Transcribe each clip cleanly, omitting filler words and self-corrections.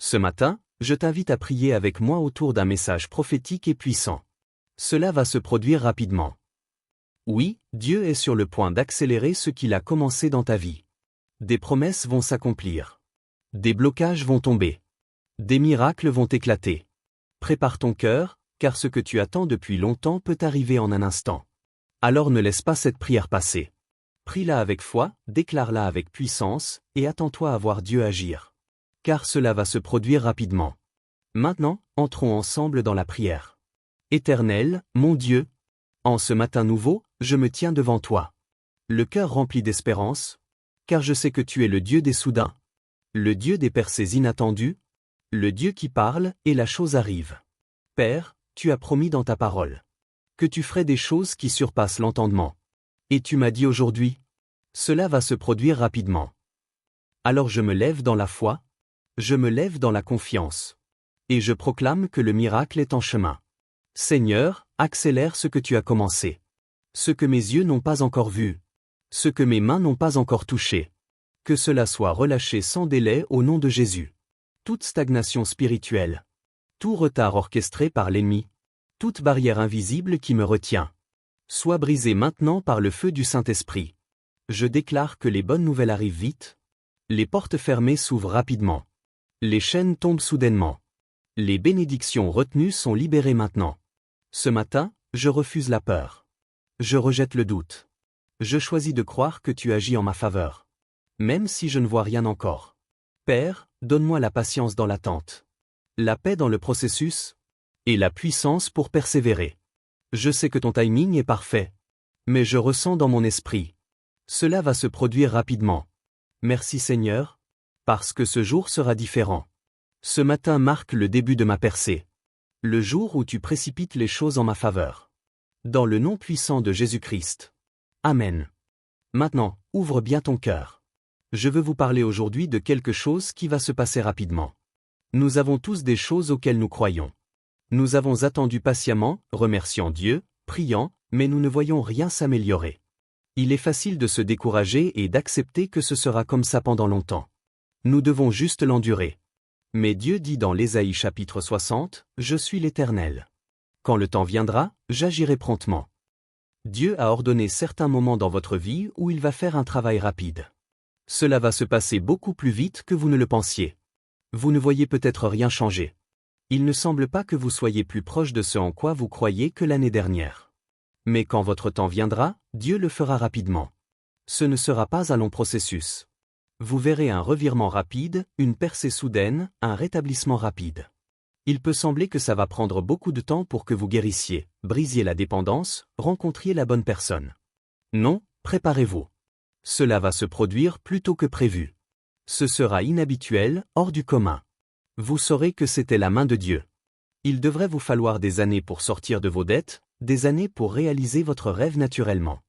Ce matin, je t'invite à prier avec moi autour d'un message prophétique et puissant. Cela va se produire rapidement. Oui, Dieu est sur le point d'accélérer ce qu'il a commencé dans ta vie. Des promesses vont s'accomplir. Des blocages vont tomber. Des miracles vont éclater. Prépare ton cœur, car ce que tu attends depuis longtemps peut arriver en un instant. Alors ne laisse pas cette prière passer. Prie-la avec foi, déclare-la avec puissance, et attends-toi à voir Dieu agir. Car cela va se produire rapidement. Maintenant, entrons ensemble dans la prière. Éternel, mon Dieu, en ce matin nouveau, je me tiens devant toi. Le cœur rempli d'espérance, car je sais que tu es le Dieu des soudains, le Dieu des percées inattendues, le Dieu qui parle et la chose arrive. Père, tu as promis dans ta parole que tu ferais des choses qui surpassent l'entendement. Et tu m'as dit aujourd'hui, cela va se produire rapidement. Alors je me lève dans la foi, je me lève dans la confiance. Et je proclame que le miracle est en chemin. Seigneur, accélère ce que tu as commencé. Ce que mes yeux n'ont pas encore vu. Ce que mes mains n'ont pas encore touché. Que cela soit relâché sans délai au nom de Jésus. Toute stagnation spirituelle. Tout retard orchestré par l'ennemi. Toute barrière invisible qui me retient. Soit brisée maintenant par le feu du Saint-Esprit. Je déclare que les bonnes nouvelles arrivent vite. Les portes fermées s'ouvrent rapidement. Les chaînes tombent soudainement. Les bénédictions retenues sont libérées maintenant. Ce matin, je refuse la peur. Je rejette le doute. Je choisis de croire que tu agis en ma faveur. Même si je ne vois rien encore. Père, donne-moi la patience dans l'attente. La paix dans le processus. Et la puissance pour persévérer. Je sais que ton timing est parfait. Mais je ressens dans mon esprit. Cela va se produire rapidement. Merci Seigneur. Parce que ce jour sera différent. Ce matin marque le début de ma percée. Le jour où tu précipites les choses en ma faveur. Dans le nom puissant de Jésus-Christ. Amen. Maintenant, ouvre bien ton cœur. Je veux vous parler aujourd'hui de quelque chose qui va se passer rapidement. Nous avons tous des choses auxquelles nous croyons. Nous avons attendu patiemment, remerciant Dieu, priant, mais nous ne voyons rien s'améliorer. Il est facile de se décourager et d'accepter que ce sera comme ça pendant longtemps. Nous devons juste l'endurer. Mais Dieu dit dans l'Ésaïe chapitre 60, « Je suis l'Éternel. Quand le temps viendra, j'agirai promptement. » Dieu a ordonné certains moments dans votre vie où il va faire un travail rapide. Cela va se passer beaucoup plus vite que vous ne le pensiez. Vous ne voyez peut-être rien changer. Il ne semble pas que vous soyez plus proche de ce en quoi vous croyez que l'année dernière. Mais quand votre temps viendra, Dieu le fera rapidement. Ce ne sera pas un long processus. Vous verrez un revirement rapide, une percée soudaine, un rétablissement rapide. Il peut sembler que ça va prendre beaucoup de temps pour que vous guérissiez, brisiez la dépendance, rencontriez la bonne personne. Non, préparez-vous. Cela va se produire plus tôt que prévu. Ce sera inhabituel, hors du commun. Vous saurez que c'était la main de Dieu. Il devrait vous falloir des années pour sortir de vos dettes, des années pour réaliser votre rêve naturellement.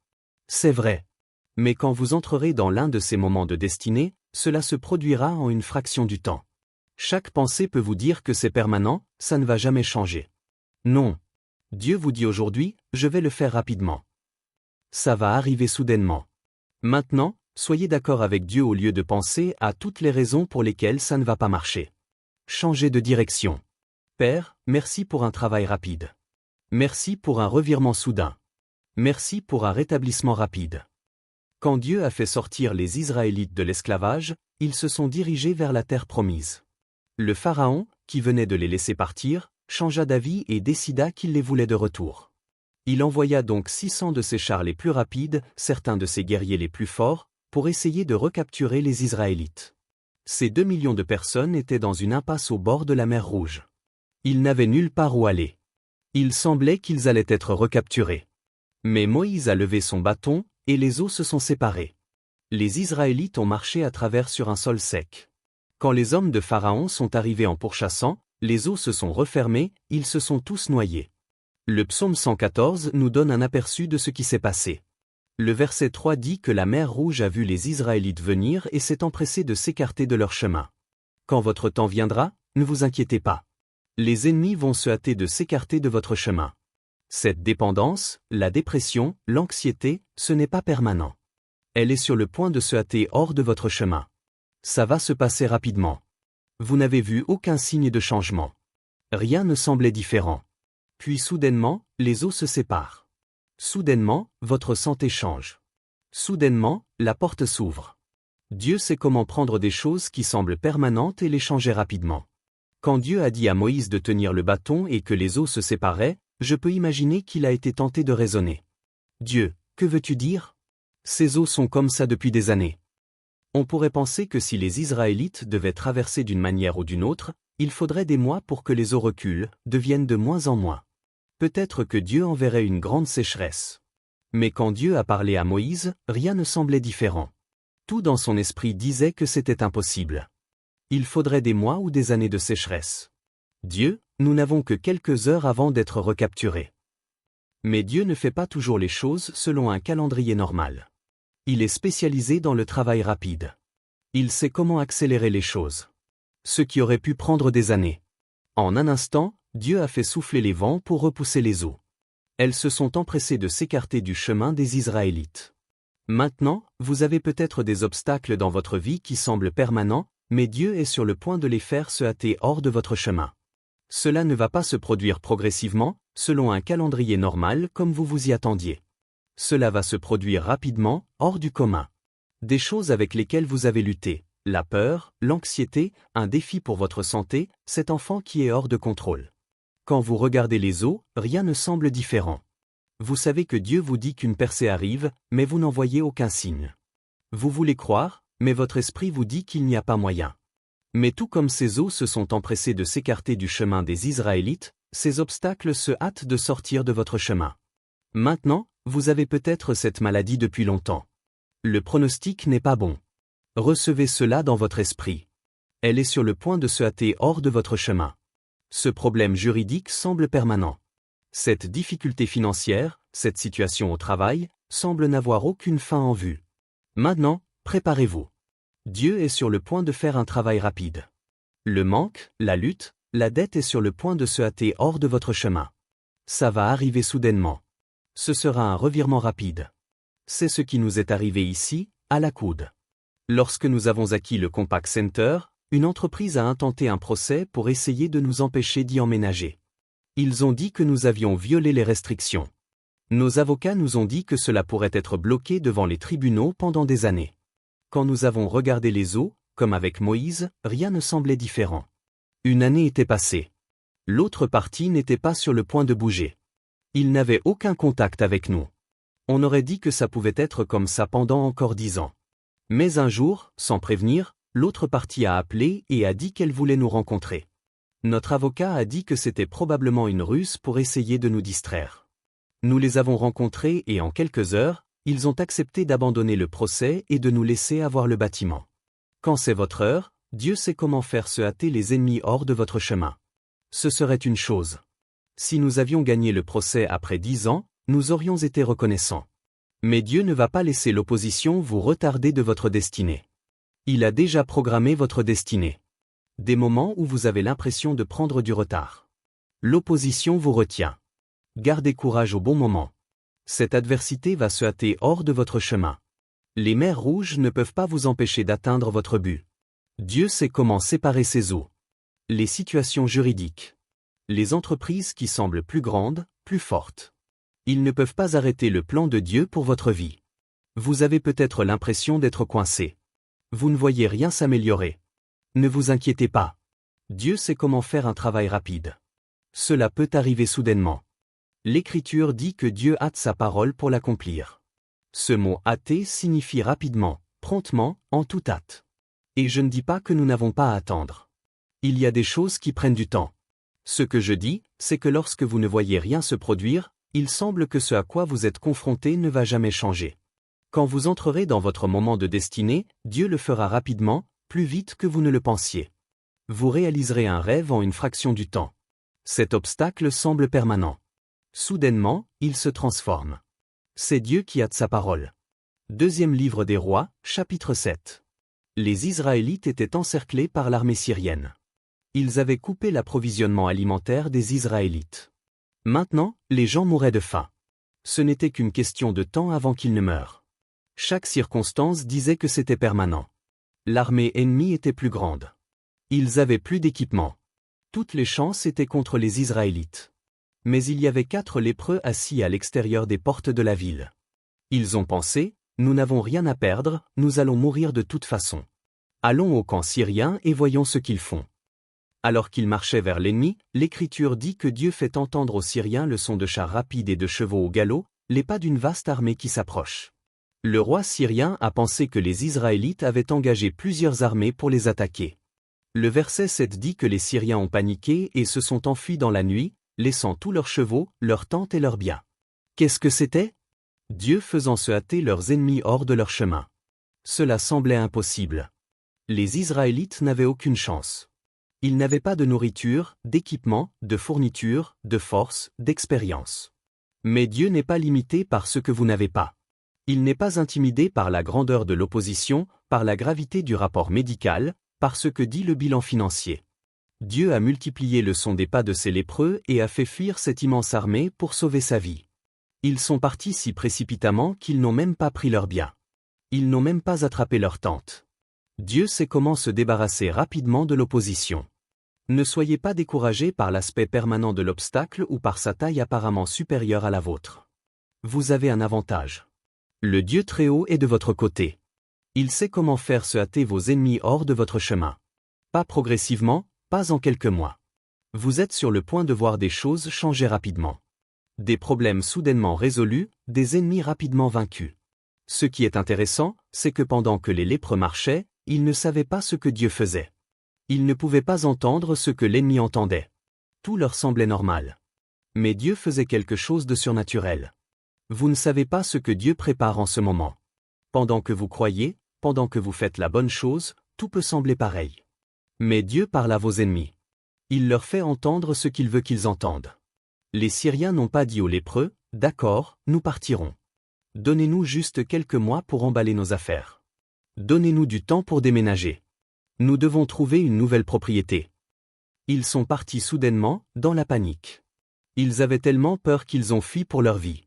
C'est vrai. Mais quand vous entrerez dans l'un de ces moments de destinée, cela se produira en une fraction du temps. Chaque pensée peut vous dire que c'est permanent, ça ne va jamais changer. Non. Dieu vous dit aujourd'hui, je vais le faire rapidement. Ça va arriver soudainement. Maintenant, soyez d'accord avec Dieu au lieu de penser à toutes les raisons pour lesquelles ça ne va pas marcher. Changez de direction. Père, merci pour un travail rapide. Merci pour un revirement soudain. Merci pour un rétablissement rapide. Quand Dieu a fait sortir les Israélites de l'esclavage, ils se sont dirigés vers la terre promise. Le Pharaon, qui venait de les laisser partir, changea d'avis et décida qu'il les voulait de retour. Il envoya donc 600 de ses chars les plus rapides, certains de ses guerriers les plus forts, pour essayer de recapturer les Israélites. Ces 2 millions de personnes étaient dans une impasse au bord de la mer Rouge. Ils n'avaient nulle part où aller. Il semblait qu'ils allaient être recapturés. Mais Moïse a levé son bâton, et les eaux se sont séparées. Les Israélites ont marché à travers sur un sol sec. Quand les hommes de Pharaon sont arrivés en pourchassant, les eaux se sont refermées, ils se sont tous noyés. Le psaume 114 nous donne un aperçu de ce qui s'est passé. Le verset 3 dit que la mer Rouge a vu les Israélites venir et s'est empressée de s'écarter de leur chemin. Quand votre temps viendra, ne vous inquiétez pas. Les ennemis vont se hâter de s'écarter de votre chemin. Cette dépendance, la dépression, l'anxiété, ce n'est pas permanent. Elle est sur le point de se hâter hors de votre chemin. Ça va se passer rapidement. Vous n'avez vu aucun signe de changement. Rien ne semblait différent. Puis soudainement, les eaux se séparent. Soudainement, votre santé change. Soudainement, la porte s'ouvre. Dieu sait comment prendre des choses qui semblent permanentes et les changer rapidement. Quand Dieu a dit à Moïse de tenir le bâton et que les eaux se séparaient, je peux imaginer qu'il a été tenté de raisonner. Dieu, que veux-tu dire? Ces eaux sont comme ça depuis des années. On pourrait penser que si les Israélites devaient traverser d'une manière ou d'une autre, il faudrait des mois pour que les eaux reculent, deviennent de moins en moins. Peut-être que Dieu enverrait une grande sécheresse. Mais quand Dieu a parlé à Moïse, rien ne semblait différent. Tout dans son esprit disait que c'était impossible. Il faudrait des mois ou des années de sécheresse. Dieu, nous n'avons que quelques heures avant d'être recapturés. Mais Dieu ne fait pas toujours les choses selon un calendrier normal. Il est spécialisé dans le travail rapide. Il sait comment accélérer les choses. Ce qui aurait pu prendre des années. En un instant, Dieu a fait souffler les vents pour repousser les eaux. Elles se sont empressées de s'écarter du chemin des Israélites. Maintenant, vous avez peut-être des obstacles dans votre vie qui semblent permanents, mais Dieu est sur le point de les faire se hâter hors de votre chemin. Cela ne va pas se produire progressivement, selon un calendrier normal comme vous vous y attendiez. Cela va se produire rapidement, hors du commun. Des choses avec lesquelles vous avez lutté, la peur, l'anxiété, un défi pour votre santé, cet enfant qui est hors de contrôle. Quand vous regardez les eaux, rien ne semble différent. Vous savez que Dieu vous dit qu'une percée arrive, mais vous n'en voyez aucun signe. Vous voulez croire, mais votre esprit vous dit qu'il n'y a pas moyen. Mais tout comme ces eaux se sont empressées de s'écarter du chemin des Israélites, ces obstacles se hâtent de sortir de votre chemin. Maintenant, vous avez peut-être cette maladie depuis longtemps. Le pronostic n'est pas bon. Recevez cela dans votre esprit. Elle est sur le point de se hâter hors de votre chemin. Ce problème juridique semble permanent. Cette difficulté financière, cette situation au travail, semble n'avoir aucune fin en vue. Maintenant, préparez-vous. Dieu est sur le point de faire un travail rapide. Le manque, la lutte, la dette est sur le point de se hâter hors de votre chemin. Ça va arriver soudainement. Ce sera un revirement rapide. C'est ce qui nous est arrivé ici, à la coude. Lorsque nous avons acquis le Compaq Center, une entreprise a intenté un procès pour essayer de nous empêcher d'y emménager. Ils ont dit que nous avions violé les restrictions. Nos avocats nous ont dit que cela pourrait être bloqué devant les tribunaux pendant des années. Quand nous avons regardé les eaux, comme avec Moïse, rien ne semblait différent. Une année était passée. L'autre partie n'était pas sur le point de bouger. Ils n'avaient aucun contact avec nous. On aurait dit que ça pouvait être comme ça pendant encore 10 ans. Mais un jour, sans prévenir, l'autre partie a appelé et a dit qu'elle voulait nous rencontrer. Notre avocat a dit que c'était probablement une ruse pour essayer de nous distraire. Nous les avons rencontrés et en quelques heures, ils ont accepté d'abandonner le procès et de nous laisser avoir le bâtiment. Quand c'est votre heure, Dieu sait comment faire se hâter les ennemis hors de votre chemin. Ce serait une chose. Si nous avions gagné le procès après 10 ans, nous aurions été reconnaissants. Mais Dieu ne va pas laisser l'opposition vous retarder de votre destinée. Il a déjà programmé votre destinée. Des moments où vous avez l'impression de prendre du retard. L'opposition vous retient. Gardez courage au bon moment. Cette adversité va se hâter hors de votre chemin. Les mers rouges ne peuvent pas vous empêcher d'atteindre votre but. Dieu sait comment séparer ces eaux. Les situations juridiques. Les entreprises qui semblent plus grandes, plus fortes. Ils ne peuvent pas arrêter le plan de Dieu pour votre vie. Vous avez peut-être l'impression d'être coincé. Vous ne voyez rien s'améliorer. Ne vous inquiétez pas. Dieu sait comment faire un travail rapide. Cela peut arriver soudainement. L'Écriture dit que Dieu hâte sa parole pour l'accomplir. Ce mot « hâter » signifie rapidement, promptement, en toute hâte. Et je ne dis pas que nous n'avons pas à attendre. Il y a des choses qui prennent du temps. Ce que je dis, c'est que lorsque vous ne voyez rien se produire, il semble que ce à quoi vous êtes confronté ne va jamais changer. Quand vous entrerez dans votre moment de destinée, Dieu le fera rapidement, plus vite que vous ne le pensiez. Vous réaliserez un rêve en une fraction du temps. Cet obstacle semble permanent. Soudainement, il se transforme. C'est Dieu qui hâte sa parole. Deuxième livre des Rois, chapitre 7. Les Israélites étaient encerclés par l'armée syrienne. Ils avaient coupé l'approvisionnement alimentaire des Israélites. Maintenant, les gens mouraient de faim. Ce n'était qu'une question de temps avant qu'ils ne meurent. Chaque circonstance disait que c'était permanent. L'armée ennemie était plus grande. Ils avaient plus d'équipement. Toutes les chances étaient contre les Israélites. Mais il y avait 4 lépreux assis à l'extérieur des portes de la ville. Ils ont pensé, nous n'avons rien à perdre, nous allons mourir de toute façon. Allons au camp syrien et voyons ce qu'ils font. Alors qu'ils marchaient vers l'ennemi, l'Écriture dit que Dieu fait entendre aux Syriens le son de chars rapides et de chevaux au galop, les pas d'une vaste armée qui s'approche. Le roi syrien a pensé que les Israélites avaient engagé plusieurs armées pour les attaquer. Le verset 7 dit que les Syriens ont paniqué et se sont enfuis dans la nuit, laissant tous leurs chevaux, leurs tentes et leurs biens. Qu'est-ce que c'était? Dieu faisant se hâter leurs ennemis hors de leur chemin. Cela semblait impossible. Les Israélites n'avaient aucune chance. Ils n'avaient pas de nourriture, d'équipement, de fourniture, de force, d'expérience. Mais Dieu n'est pas limité par ce que vous n'avez pas. Il n'est pas intimidé par la grandeur de l'opposition, par la gravité du rapport médical, par ce que dit le bilan financier. Dieu a multiplié le son des pas de ces lépreux et a fait fuir cette immense armée pour sauver sa vie. Ils sont partis si précipitamment qu'ils n'ont même pas pris leurs biens. Ils n'ont même pas attrapé leur tente. Dieu sait comment se débarrasser rapidement de l'opposition. Ne soyez pas découragés par l'aspect permanent de l'obstacle ou par sa taille apparemment supérieure à la vôtre. Vous avez un avantage. Le Dieu Très-Haut est de votre côté. Il sait comment faire se hâter vos ennemis hors de votre chemin. Pas progressivement, pas en quelques mois. Vous êtes sur le point de voir des choses changer rapidement. Des problèmes soudainement résolus, des ennemis rapidement vaincus. Ce qui est intéressant, c'est que pendant que les lépreux marchaient, ils ne savaient pas ce que Dieu faisait. Ils ne pouvaient pas entendre ce que l'ennemi entendait. Tout leur semblait normal. Mais Dieu faisait quelque chose de surnaturel. Vous ne savez pas ce que Dieu prépare en ce moment. Pendant que vous croyez, pendant que vous faites la bonne chose, tout peut sembler pareil. Mais Dieu parle à vos ennemis. Il leur fait entendre ce qu'il veut qu'ils entendent. Les Syriens n'ont pas dit aux lépreux, « D'accord, nous partirons. Donnez-nous juste quelques mois pour emballer nos affaires. Donnez-nous du temps pour déménager. Nous devons trouver une nouvelle propriété. » Ils sont partis soudainement, dans la panique. Ils avaient tellement peur qu'ils ont fui pour leur vie.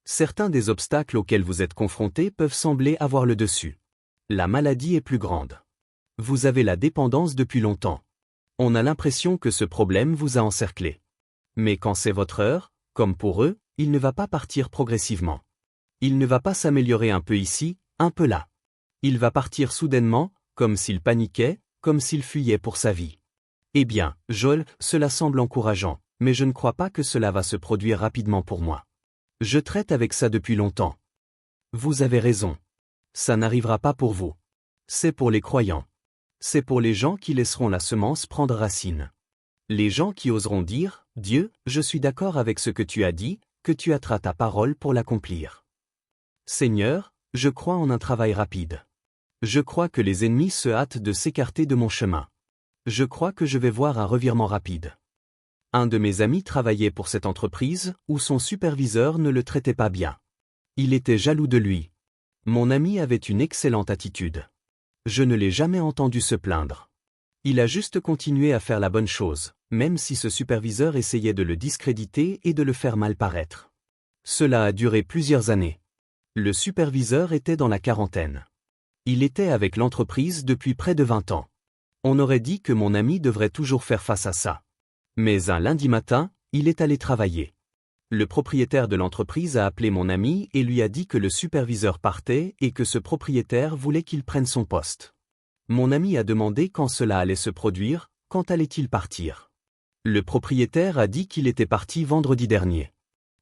Certains des obstacles auxquels vous êtes confrontés peuvent sembler avoir le dessus. La maladie est plus grande. Vous avez la dépendance depuis longtemps. On a l'impression que ce problème vous a encerclé. Mais quand c'est votre heure, comme pour eux, il ne va pas partir progressivement. Il ne va pas s'améliorer un peu ici, un peu là. Il va partir soudainement, comme s'il paniquait, comme s'il fuyait pour sa vie. Eh bien, Joël, cela semble encourageant, mais je ne crois pas que cela va se produire rapidement pour moi. Je traite avec ça depuis longtemps. Vous avez raison. Ça n'arrivera pas pour vous. C'est pour les croyants. C'est pour les gens qui laisseront la semence prendre racine. Les gens qui oseront dire, « Dieu, je suis d'accord avec ce que tu as dit, que tu hâteras ta parole pour l'accomplir. Seigneur, je crois en un travail rapide. Je crois que les ennemis se hâtent de s'écarter de mon chemin. Je crois que je vais voir un revirement rapide. » Un de mes amis travaillait pour cette entreprise, où son superviseur ne le traitait pas bien. Il était jaloux de lui. Mon ami avait une excellente attitude. Je ne l'ai jamais entendu se plaindre. Il a juste continué à faire la bonne chose, même si ce superviseur essayait de le discréditer et de le faire mal paraître. Cela a duré plusieurs années. Le superviseur était dans la quarantaine. Il était avec l'entreprise depuis près de 20 ans. On aurait dit que mon ami devrait toujours faire face à ça. Mais un lundi matin, il est allé travailler. Le propriétaire de l'entreprise a appelé mon ami et lui a dit que le superviseur partait et que ce propriétaire voulait qu'il prenne son poste. Mon ami a demandé quand cela allait se produire, quand allait-il partir. Le propriétaire a dit qu'il était parti vendredi dernier.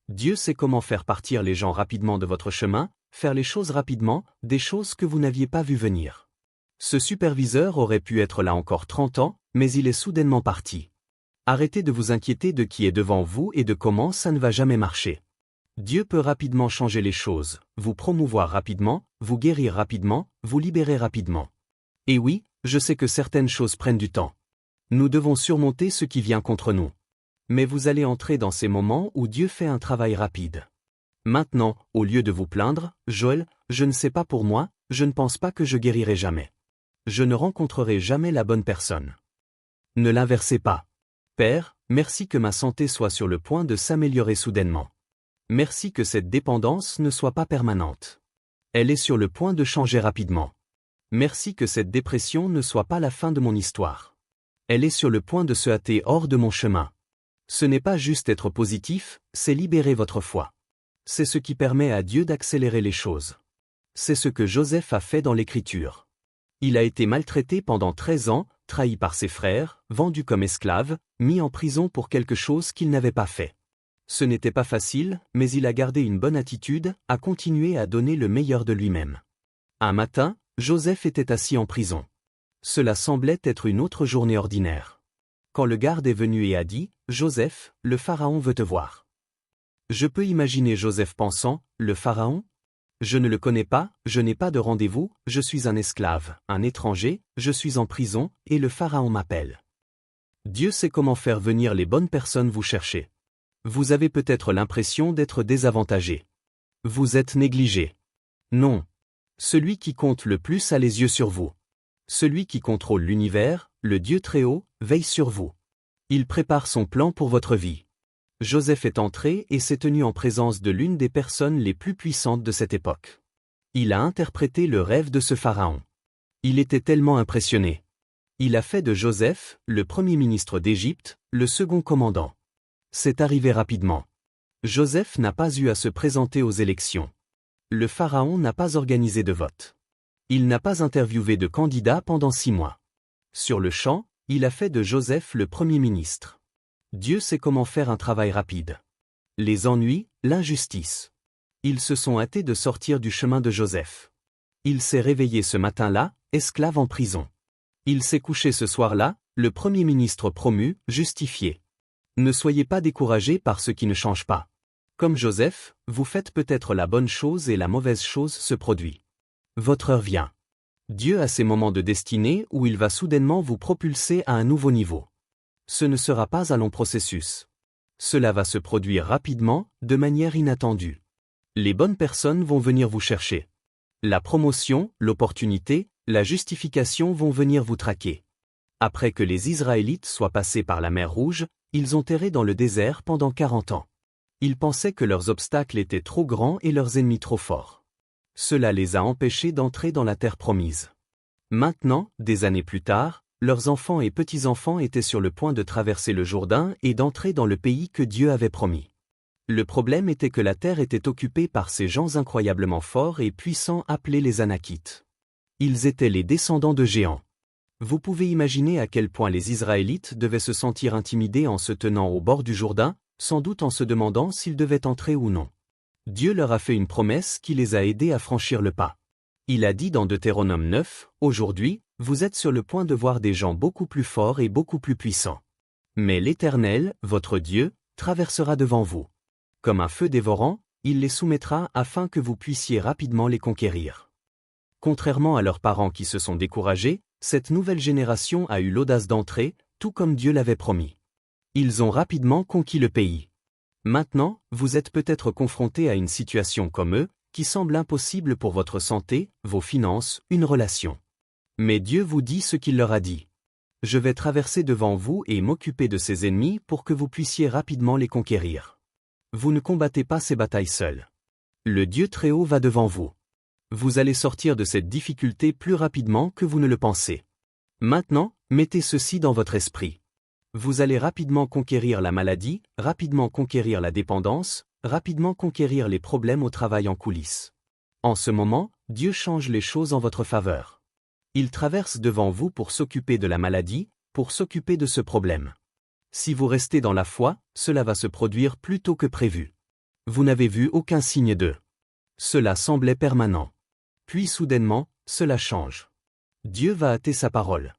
Dieu sait comment faire partir les gens rapidement de votre chemin, faire les choses rapidement, des choses que vous n'aviez pas vues venir. Ce superviseur aurait pu être là encore 30 ans, mais il est soudainement parti. Arrêtez de vous inquiéter de qui est devant vous et de comment ça ne va jamais marcher. Dieu peut rapidement changer les choses, vous promouvoir rapidement, vous guérir rapidement, vous libérer rapidement. Et oui, je sais que certaines choses prennent du temps. Nous devons surmonter ce qui vient contre nous. Mais vous allez entrer dans ces moments où Dieu fait un travail rapide. Maintenant, au lieu de vous plaindre, Joël, je ne sais pas pour moi, je ne pense pas que je guérirai jamais. Je ne rencontrerai jamais la bonne personne. Ne l'inversez pas. Père, merci que ma santé soit sur le point de s'améliorer soudainement. Merci que cette dépendance ne soit pas permanente. Elle est sur le point de changer rapidement. Merci que cette dépression ne soit pas la fin de mon histoire. Elle est sur le point de se hâter hors de mon chemin. Ce n'est pas juste être positif, c'est libérer votre foi. C'est ce qui permet à Dieu d'accélérer les choses. C'est ce que Joseph a fait dans l'Écriture. Il a été maltraité pendant 13 ans, trahi par ses frères, vendu comme esclave, mis en prison pour quelque chose qu'il n'avait pas fait. Ce n'était pas facile, mais il a gardé une bonne attitude, a continué à donner le meilleur de lui-même. Un matin, Joseph était assis en prison. Cela semblait être une autre journée ordinaire. Quand le garde est venu et a dit « Joseph, le Pharaon veut te voir ». Je peux imaginer Joseph pensant « Le Pharaon ? Je ne le connais pas, je n'ai pas de rendez-vous, je suis un esclave, un étranger, je suis en prison, et le Pharaon m'appelle. » Dieu sait comment faire venir les bonnes personnes vous chercher. Vous avez peut-être l'impression d'être désavantagé. Vous êtes négligé. Non. Celui qui compte le plus a les yeux sur vous. Celui qui contrôle l'univers, le Dieu Très-Haut, veille sur vous. Il prépare son plan pour votre vie. Joseph est entré et s'est tenu en présence de l'une des personnes les plus puissantes de cette époque. Il a interprété le rêve de ce pharaon. Il était tellement impressionné. Il a fait de Joseph, le premier ministre d'Égypte, le second commandant. C'est arrivé rapidement. Joseph n'a pas eu à se présenter aux élections. Le pharaon n'a pas organisé de vote. Il n'a pas interviewé de candidat pendant 6 mois. Sur le champ, il a fait de Joseph le premier ministre. Dieu sait comment faire un travail rapide. Les ennuis, l'injustice. Ils se sont hâtés de sortir du chemin de Joseph. Il s'est réveillé ce matin-là, esclave en prison. Il s'est couché ce soir-là, le premier ministre promu, justifié. Ne soyez pas découragés par ce qui ne change pas. Comme Joseph, vous faites peut-être la bonne chose et la mauvaise chose se produit. Votre heure vient. Dieu a ses moments de destinée où il va soudainement vous propulser à un nouveau niveau. Ce ne sera pas un long processus. Cela va se produire rapidement, de manière inattendue. Les bonnes personnes vont venir vous chercher. La promotion, l'opportunité, la justification vont venir vous traquer. Après que les Israélites soient passés par la mer Rouge, ils ont erré dans le désert pendant 40 ans. Ils pensaient que leurs obstacles étaient trop grands et leurs ennemis trop forts. Cela les a empêchés d'entrer dans la terre promise. Maintenant, des années plus tard, leurs enfants et petits-enfants étaient sur le point de traverser le Jourdain et d'entrer dans le pays que Dieu avait promis. Le problème était que la terre était occupée par ces gens incroyablement forts et puissants appelés les Anakites. Ils étaient les descendants de géants. Vous pouvez imaginer à quel point les Israélites devaient se sentir intimidés en se tenant au bord du Jourdain, sans doute en se demandant s'ils devaient entrer ou non. Dieu leur a fait une promesse qui les a aidés à franchir le pas. Il a dit dans Deutéronome 9, « Aujourd'hui, vous êtes sur le point de voir des gens beaucoup plus forts et beaucoup plus puissants. Mais l'Éternel, votre Dieu, traversera devant vous. Comme un feu dévorant, il les soumettra afin que vous puissiez rapidement les conquérir. » Contrairement à leurs parents qui se sont découragés, cette nouvelle génération a eu l'audace d'entrer, tout comme Dieu l'avait promis. Ils ont rapidement conquis le pays. Maintenant, vous êtes peut-être confronté à une situation comme eux, qui semble impossible pour votre santé, vos finances, une relation. Mais Dieu vous dit ce qu'il leur a dit. Je vais traverser devant vous et m'occuper de ces ennemis pour que vous puissiez rapidement les conquérir. Vous ne combattez pas ces batailles seuls. Le Dieu Très-Haut va devant vous. Vous allez sortir de cette difficulté plus rapidement que vous ne le pensez. Maintenant, mettez ceci dans votre esprit. Vous allez rapidement conquérir la maladie, rapidement conquérir la dépendance, rapidement conquérir les problèmes au travail en coulisses. En ce moment, Dieu change les choses en votre faveur. Il traverse devant vous pour s'occuper de la maladie, pour s'occuper de ce problème. Si vous restez dans la foi, cela va se produire plus tôt que prévu. Vous n'avez vu aucun signe d'eux. Cela semblait permanent. Puis soudainement, cela change. Dieu va hâter sa parole.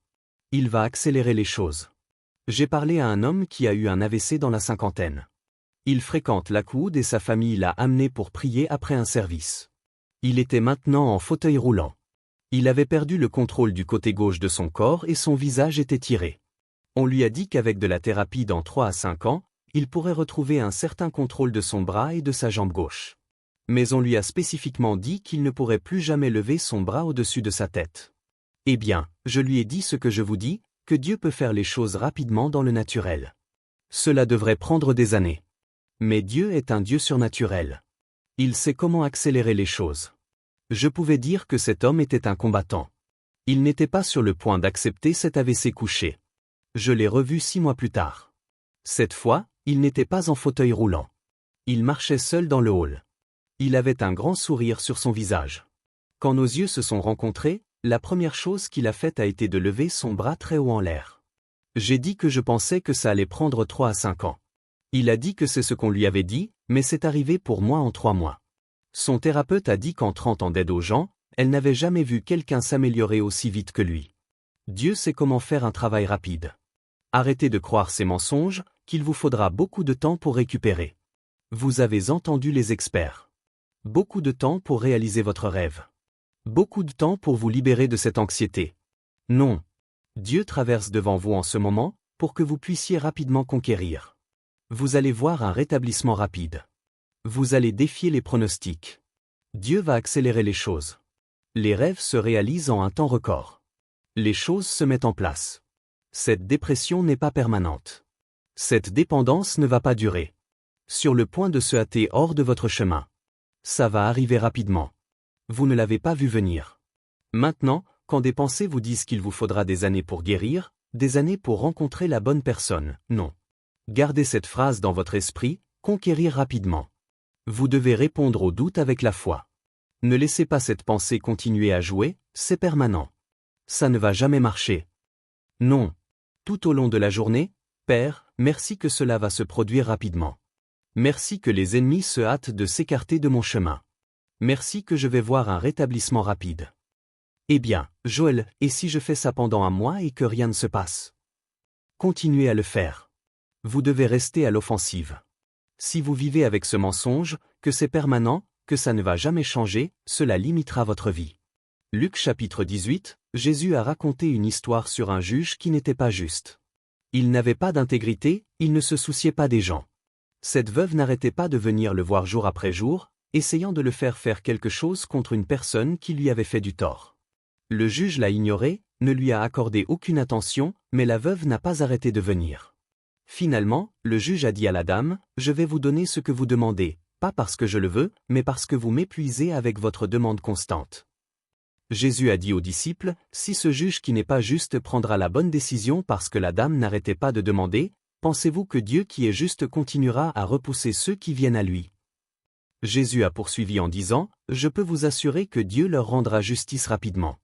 Il va accélérer les choses. J'ai parlé à un homme qui a eu un AVC dans la cinquantaine. Il fréquente l'Aqhoud et sa famille l'a amené pour prier après un service. Il était maintenant en fauteuil roulant. Il avait perdu le contrôle du côté gauche de son corps et son visage était tiré. On lui a dit qu'avec de la thérapie dans 3 à 5 ans, il pourrait retrouver un certain contrôle de son bras et de sa jambe gauche. Mais on lui a spécifiquement dit qu'il ne pourrait plus jamais lever son bras au-dessus de sa tête. Eh bien, je lui ai dit ce que je vous dis, que Dieu peut faire les choses rapidement dans le naturel. Cela devrait prendre des années. Mais Dieu est un Dieu surnaturel. Il sait comment accélérer les choses. Je pouvais dire que cet homme était un combattant. Il n'était pas sur le point d'accepter cet AVC couché. Je l'ai revu 6 mois plus tard. Cette fois, il n'était pas en fauteuil roulant. Il marchait seul dans le hall. Il avait un grand sourire sur son visage. Quand nos yeux se sont rencontrés, la première chose qu'il a faite a été de lever son bras très haut en l'air. J'ai dit que je pensais que ça allait prendre 3 à 5 ans. Il a dit que c'est ce qu'on lui avait dit, mais c'est arrivé pour moi en 3 mois. Son thérapeute a dit qu'en 30 ans d'aide aux gens, elle n'avait jamais vu quelqu'un s'améliorer aussi vite que lui. Dieu sait comment faire un travail rapide. Arrêtez de croire ces mensonges, qu'il vous faudra beaucoup de temps pour récupérer. Vous avez entendu les experts. Beaucoup de temps pour réaliser votre rêve. Beaucoup de temps pour vous libérer de cette anxiété. Non. Dieu traverse devant vous en ce moment, pour que vous puissiez rapidement conquérir. Vous allez voir un rétablissement rapide. Vous allez défier les pronostics. Dieu va accélérer les choses. Les rêves se réalisent en un temps record. Les choses se mettent en place. Cette dépression n'est pas permanente. Cette dépendance ne va pas durer. Sur le point de se hâter hors de votre chemin. Ça va arriver rapidement. Vous ne l'avez pas vu venir. Maintenant, quand des pensées vous disent qu'il vous faudra des années pour guérir, des années pour rencontrer la bonne personne, non. Gardez cette phrase dans votre esprit, conquérir rapidement. Vous devez répondre aux doutes avec la foi. Ne laissez pas cette pensée continuer à jouer, c'est permanent. Ça ne va jamais marcher. Non. Tout au long de la journée, Père, merci que cela va se produire rapidement. Merci que les ennemis se hâtent de s'écarter de mon chemin. Merci que je vais voir un rétablissement rapide. Eh bien, Joël, et si je fais ça pendant un mois et que rien ne se passe? Continuez à le faire. Vous devez rester à l'offensive. Si vous vivez avec ce mensonge, que c'est permanent, que ça ne va jamais changer, cela limitera votre vie. Luc chapitre 18, Jésus a raconté une histoire sur un juge qui n'était pas juste. Il n'avait pas d'intégrité, il ne se souciait pas des gens. Cette veuve n'arrêtait pas de venir le voir jour après jour, essayant de le faire faire quelque chose contre une personne qui lui avait fait du tort. Le juge l'a ignoré, ne lui a accordé aucune attention, mais la veuve n'a pas arrêté de venir. Finalement, le juge a dit à la dame, « Je vais vous donner ce que vous demandez, pas parce que je le veux, mais parce que vous m'épuisez avec votre demande constante. » Jésus a dit aux disciples, « Si ce juge qui n'est pas juste prendra la bonne décision parce que la dame n'arrêtait pas de demander, pensez-vous que Dieu qui est juste continuera à repousser ceux qui viennent à lui? » Jésus a poursuivi en disant, « Je peux vous assurer que Dieu leur rendra justice rapidement. »